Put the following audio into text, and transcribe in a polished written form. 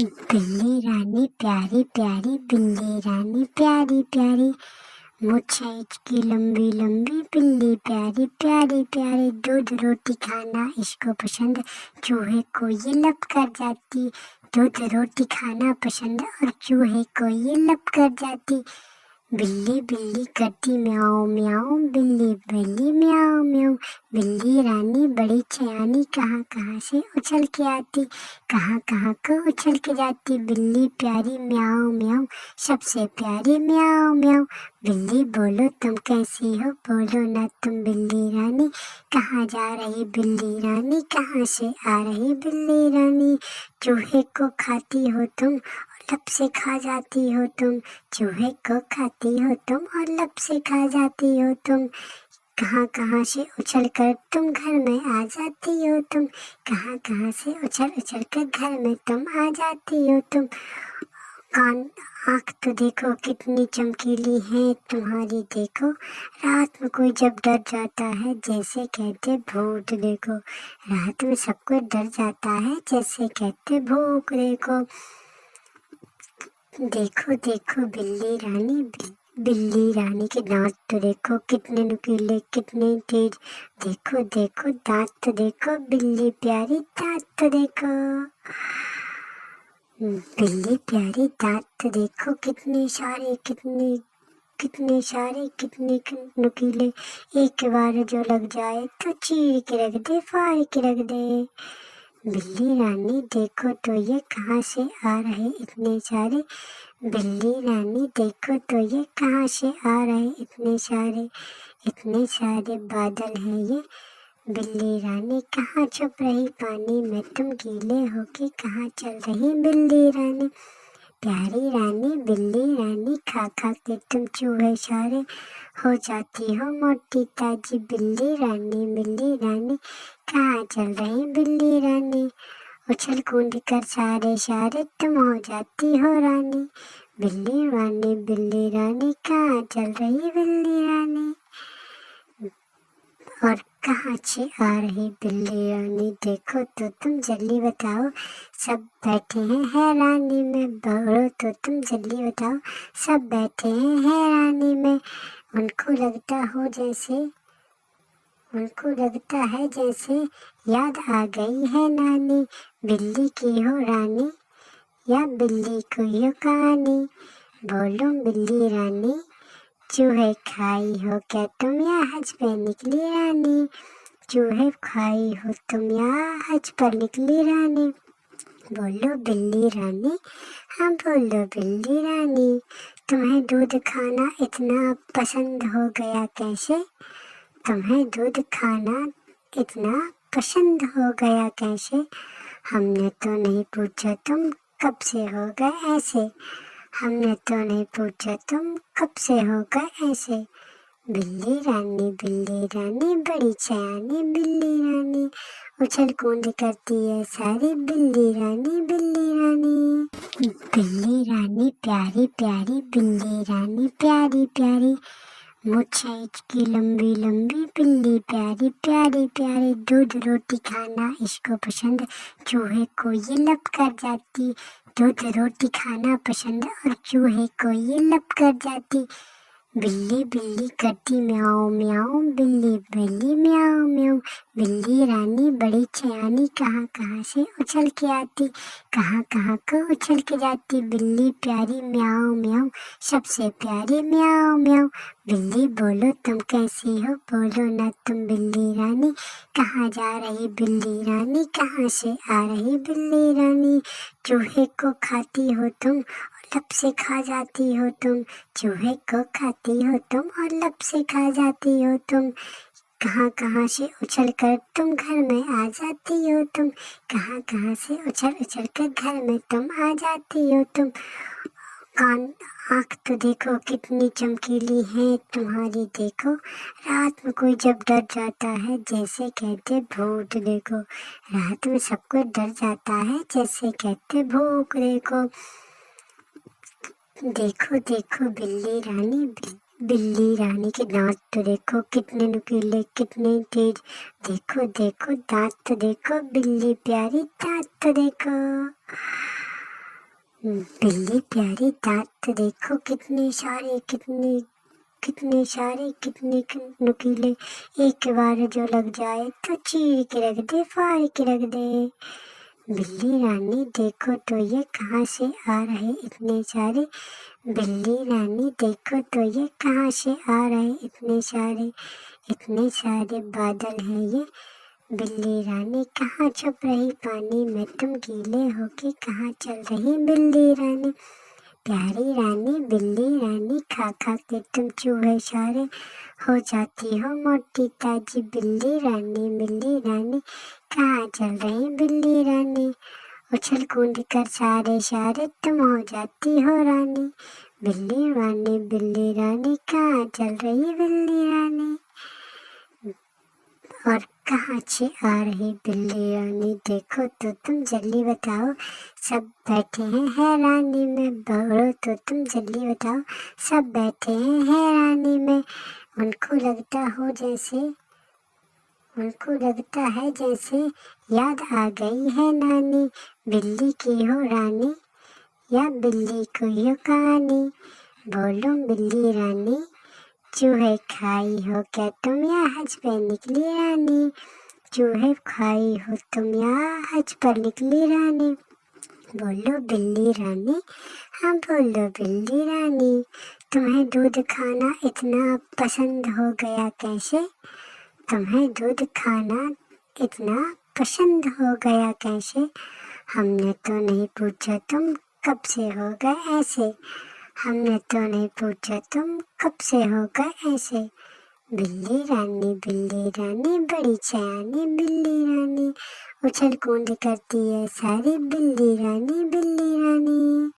बिल्ली रानी प्यारी प्यारी, बिल्ली रानी प्यारी प्यारी, मूंछ की लंबी लंबी, बिल्ली प्यारी प्यारी प्यारी, दूध रोटी खाना इसको पसंद, चूहे को ये लब कर जाती, दूध रोटी खाना पसंद और चूहे को ये लब कर जाती। बिल्ली बिल्ली करती म्याऊं म्याऊं, बिल्ली बिल्ली म्याऊं म्याऊं, बिल्ली रानी बड़ी सयानी, कहाँ कहाँ से उछल के आती, कहाँ कहाँ को उछल के जाती। बिल्ली प्यारी म्याऊं म्याऊं, सबसे प्यारी म्याऊं म्याऊं, बिल्ली बोलो तुम कैसी हो, बोलो ना तुम बिल्ली रानी, कहाँ जा रही बिल्ली रानी, कहाँ से आ रही बिल्ली रानी। चूहे को खाती हो तुम और लब से खा जाती हो तुम, चूहे को खाती हो तुम और लब से खा जाती हो तुम। कहाँ कहाँ से उछल कर तुम घर में आ जाती हो तुम, कहाँ कहाँ से उछल उछल कर घर में तुम आ जाती हो तुम। कान आँख तो देखो कितनी चमकीली है तुम्हारी, देखो रात में कोई जब डर जाता है जैसे कहते भूत, देखो रात में सबको डर जाता है जैसे कहते भूत। देखो देखो बिल्ली रानी, बिल्ली रानी के दांत तो देखो कितने नुकीले कितने तेज, देखो देखो दांत तो देखो, बिल्ली प्यारी दांत तो देखो, बिल्ली प्यारी दांत तो देखो कितने सारे कितने नुकीले, एक बार जो लग जाए तो चीर के रख दे, फाड़ के रख दे। बिल्ली रानी देखो तो ये कहाँ से आ रहे इतने सारे, बिल्ली रानी देखो तो ये कहाँ से आ रहे इतने सारे बादल हैं ये। बिल्ली रानी कहाँ छुप रही पानी में, तुम गीले होके कहाँ चल रही बिल्ली रानी। प्यारी रानी बिल्ली रानी, खा खा के तुम चूहे सारे हो जाती हो मोटी ताजी, बिल्ली रानी कहाँ चल रही बिल्ली रानी। उछल कूद कर सारे सारे तुम हो जाती हो रानी, बिल्ली रानी कहाँ चल रही बिल्ली रानी। और कहाँ से आ रही बिल्ली रानी, देखो तो तुम जल्दी बताओ, सब बैठे हैं हैरानी में, बोलो तो तुम जल्दी बताओ, सब बैठे हैं हैरानी में। उनको लगता है जैसे याद आ गई है नानी, बिल्ली की हो रानी या बिल्ली को यो कहानी। बोलो बिल्ली रानी, चूहे खाई हो क्या तुम या हज पे निकली रानी, चूहे खाई हो तुम या हज पर निकली रानी। बोलो बिल्ली रानी, हाँ बोलो बिल्ली रानी, तुम्हें दूध खाना इतना पसंद हो गया कैसे, तुम्हें दूध खाना इतना पसंद हो गया कैसे। हमने तो नहीं पूछा तुम कब से हो गए ऐसे, हमने तो नहीं पूछा तुम कब से हो गए ऐसे। बिल्ली रानी बड़ी सयानी, बिल्ली रानी उछल कूद करती है सारी, बिल्ली रानी बिल्ली रानी प्यारी प्यारी, बिल्ली रानी प्यारी प्यारी, मूंछ की लंबी लंबी, बिल्ली प्यारी प्यारी प्यारी, दूध रोटी खाना इसको पसंद, चूहे को ये लब कर जाती, दूध रोटी खाना पसंद और चूहे को ये लब कर जाती। बिल्ली बिल्ली करती म्याऊं म्याऊं, बिल्ली बिल्ली म्याऊं म्याऊं, बिल्ली रानी बड़ी सयानी, कहाँ कहाँ से उछल के आती, कहाँ कहाँ को उछल के जाती। बिल्ली प्यारी म्याऊं म्याऊं, सबसे प्यारी म्याऊं म्याऊं, बिल्ली बोलो तुम कैसी हो, बोलो ना तुम बिल्ली रानी, कहाँ जा रही बिल्ली रानी, कहाँ से आ रही बिल्ली रानी। चूहे को खाती हो तुम और लब से खा जाती हो तुम, चूहे को खाती हो तुम और लब से खा जाती हो तुम। कहाँ कहाँ से उछल कर तुम घर में आ जाती हो तुम, कहाँ कहाँ से उछल उछल कर घर में तुम आ जाती हो तुम। कान आँख तो देखो कितनी चमकीली है तुम्हारी, देखो रात में कोई जब डर जाता है जैसे कहते भूत, देखो रात में सबको डर जाता है जैसे कहते भूत। देखो देखो बिल्ली रानी के दांत तो देखो कितने नुकीले कितने तेज, देखो देखो दांत तो देखो, बिल्ली प्यारी दांत तो देखो। बिल्ली प्यारी दांत तो देखो कितने सारे, कितने सारे, कितने नुकीले। एक बार जो लग जाए तो चीर के रख दे, फाड़ के रख दे। बिल्ली रानी देखो तो ये कहाँ से आ रहे इतने सारे। बिल्ली रानी देखो तो ये कहाँ से आ रहे इतने सारे बादल हैं ये। बिल्ली रानी कहाँ छुप रही पानी में, तुम गीले होके कहाँ चल रही बिल्ली रानी। प्यारी रानी बिल्ली रानी खा खा के तुम चूहे सारे हो जाती हो मोटी ताजी। बिल्ली रानी कहाँ चल रही बिल्ली रानी। उछल कूद कर सारे सारे तुम हो जाती हो रानी। बिल्ली रानी कहाँ चल रही बिल्ली रानी। और कहाँ से आ रही बिल्ली रानी देखो तो तुम जल्दी बताओ। सब बैठे हैं हैरानी में, बोलो तो तुम जल्दी बताओ। सब बैठे हैं हैरानी में, उनको लगता है जैसे याद आ गई है नानी। बिल्ली की हो रानी या बिल्ली को हो कहानी। बोलो बिल्ली रानी चूहे खाई हो क्या तुम या हज पे निकली रानी। चूहे खाई हो तुम या हज पर निकली रानी। बोलो बिल्ली रानी, हाँ बोलो बिल्ली रानी। तुम्हें दूध खाना इतना पसंद हो गया कैसे। तुम्हें दूध खाना इतना पसंद हो गया कैसे। हमने तो नहीं पूछा तुम कब से हो गए ऐसे। हमने तो नहीं पूछा तुम कब से हो गए ऐसे। बिल्ली रानी बड़ी सयानी बिल्ली रानी। उछल कूद करती है सारी बिल्ली रानी